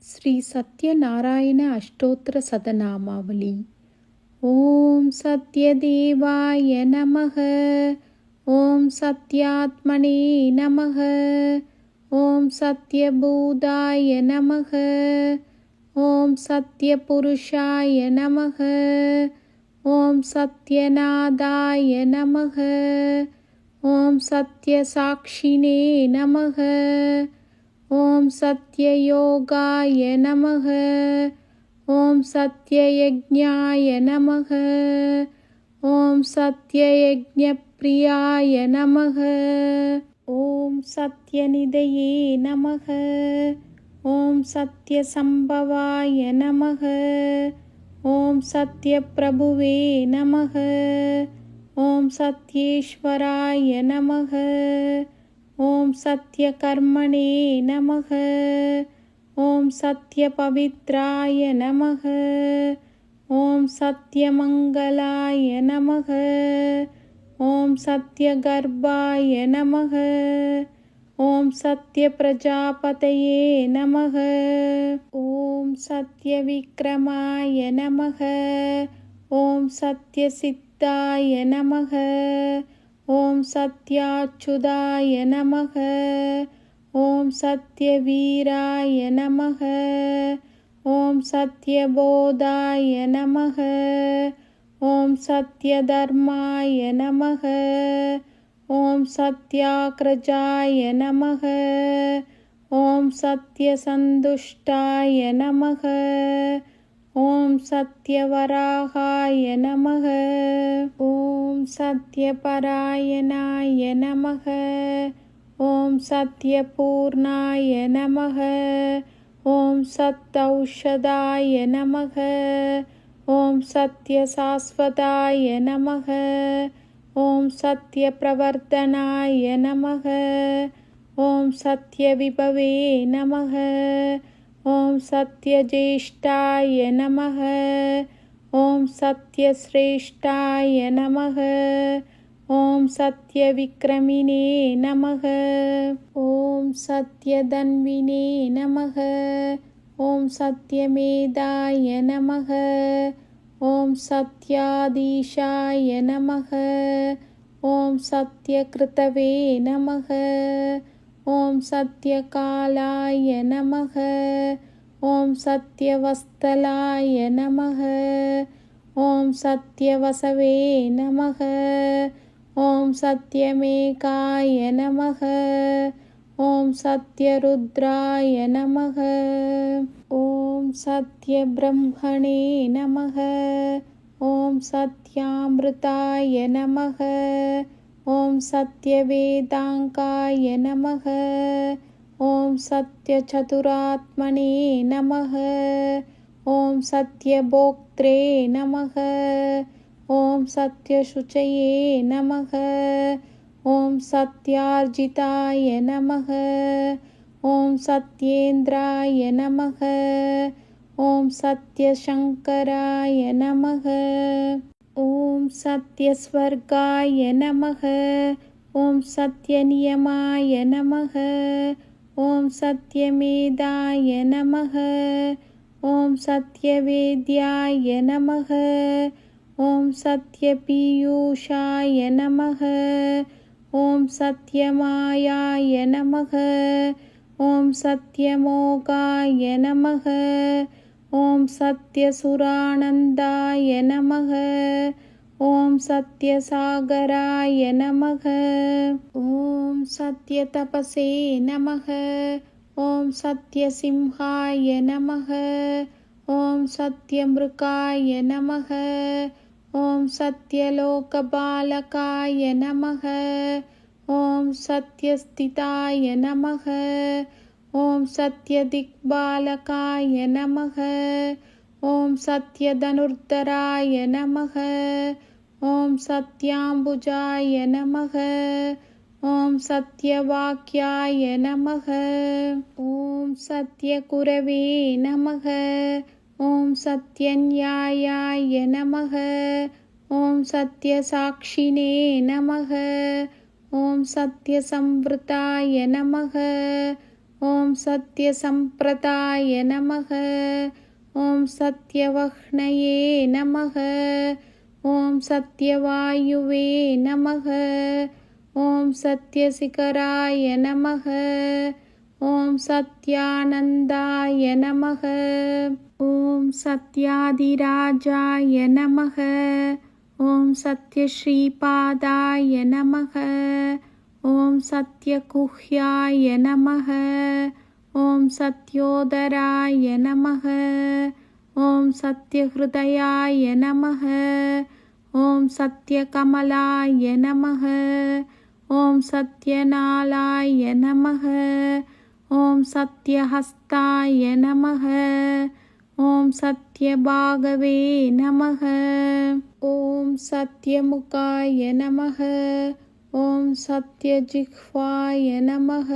श्री सत्यनारायण अष्टोत्तर शतनामावली। ओम सत्यदेवाय नमः। ओम सत्यात्मने नमः। ओम सत्यबोधाय नमः। ओम सत्यपुरुषाय नमः। ओम सत्यनादाय नमः। ओम सत्यसाक्षिणे नमः। ओम सत्ययोगाय नमः। ओम सत्ययज्ञाय नमः। ओम सत्ययज्ञप्रियाय नमः। ओम सत्यनिधये नमः। ओम सत्यसंभवाय नमः। ओम सत्यप्रभुवे नमः। ओम सत्येश्वराय नमः। ओम सत्यकर्मणे नमः। ओम सत्यपवित्राय नमः। ओम सत्यमंगलाय नमः। ओम सत्यगर्भाय नमः। ओम सत्यप्रजापतये नमः। ओम सत्यविक्रमाय नमः। ओम सत्यसिद्धाय नमः। ओम सत्याच्युताय नमः। ओम सत्यवीराय नमः। ओम सत्यबोधाय नमः। ओम सत्यधर्माय नमः। ओम सत्याग्रजाय नमः। ओम सत्यसन्तुष्टाय नमः। ओम सत्यवराहाय नमः। ओम सत्यपरायणाय नमः। ओम सत्यपूर्णाय नमः। ओम सत्यौषधाय नमः। ओम सत्यशाश्वताय नमः। ओम सत्यप्रवर्तनाय नमः। ओम सत्यविभवे नमः। ओम सत्यज्येष्ठाय नमः। ओम सत्यश्रेष्ठाय नमः। ओम सत्यविक्रमिणे नमः। ओम सत्यधन्विने नमः। ओम सत्यमेधाय नमः। ओम सत्याधीशाय नमः। ओम सत्यकृतवे नमः। ओम सत्यकालाय नमः। ओम सत्यवत्सलाय नमः। ओम सत्यवसवे नमः। ओम सत्यमेकाय नमः। ओम सत्यरुद्राय नमः। ओम सत्यब्रह्मणे नमः। ओम सत्यामृताय नमः। ओम सत्यवेदांकाय नमः। ओम सत्यचतुरात्मने नमः। ओम सत्यभोक्त्रे नमः। ओम सत्यशुचये नमः। ओम सत्यार्जिताय नमः। ओम सत्येन्द्राय नमः। ओम सत्यशंकराय नमः। ओम सत्यस्वर्गाय नमः। ओम सत्यनियमाय नमः। ओम सत्यमेधाय नमः। ओम सत्यवेद्याय नमः। ओम सत्यपीयूषाय नमः। ओम सत्यमायाय नमः। ओम सत्यमोगाय नमः। ओम सत्यसुरानन्दाय नमः। ओम सत्यसागराय नमः। ओम सत्यतपसे नमः। ओम सत्यसिंहाय नमः। ओम सत्यमृगाय नमः। ओम सत्यलोकपालकाय नमः। ओम सत्यस्थिताय नमः। ओम सत्यदिक्पालकाय नमः। ओम सत्यधनुर्धराय नमः। ओम सत्याम्बुजाय नमः। ओम सत्यवाक्याय नमः। ओम सत्यकुरवे नमः। ओम सत्यन्यायाय नमः। ओम सत्यसाक्षिणे नमः। ओम सत्यसंवृताय नमः। ॐ सत्यसम्प्रताय नमः। ॐ सत्यवह्नये नमः। ॐ सत्यवायुवे नमः। ॐ सत्यशिखराय नमः। ॐ सत्यानन्दाय नमः। ॐ सत्याधिराजाय नमः। ॐ सत्यश्रीपादाय नमः। ॐ सत्यकुह्याय नमः। ॐ सत्योदराय नमः। ॐ सत्यहृदयाय नमः। ॐ सत्यकमलाय नमः। ॐ सत्यनालाय नमः। ॐ सत्यहस्ताय नमः। ॐ सत्यभागवे नमः। ॐ सत्यमुखाय नमः। ॐ सत्यजिह्वाय नमः।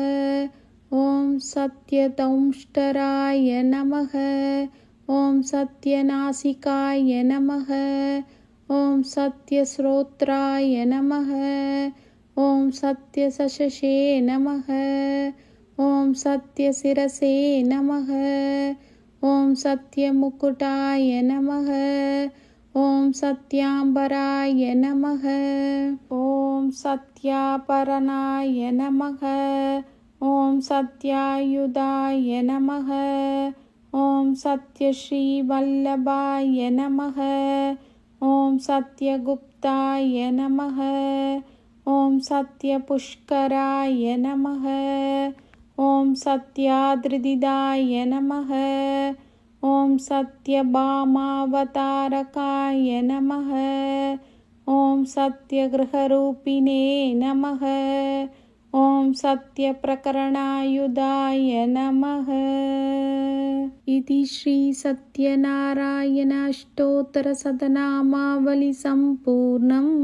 ॐ सत्यदंष्ट्राय नमः। ॐ सत्यनासिकाय नमः। ॐ सत्यश्रोत्राय नमः। ॐ सत्यशशसे नमः। ॐ सत्यशिरसे नमः। ॐ सत्यमुकुटाय नमः। ॐ सत्याम्बराय नमः। ॐ सत्यापरणाय नमः। ॐ सत्यायुधाय नमः। ॐ सत्यश्रीवल्लभाय नमः। ॐ सत्यगुप्ताय नमः। ॐ सत्यपुष्कराय नमः। ॐ सत्याद्रिदिदाय नमः। ॐ सत्यभामावतारकाय नमः। ॐ सत्यगृहरूपिणे नमः। ॐ सत्यप्रकरणायुधाय नमः। इति श्री सत्यनारायण अष्टोत्तर शतनामावली सम्पूर्णम्।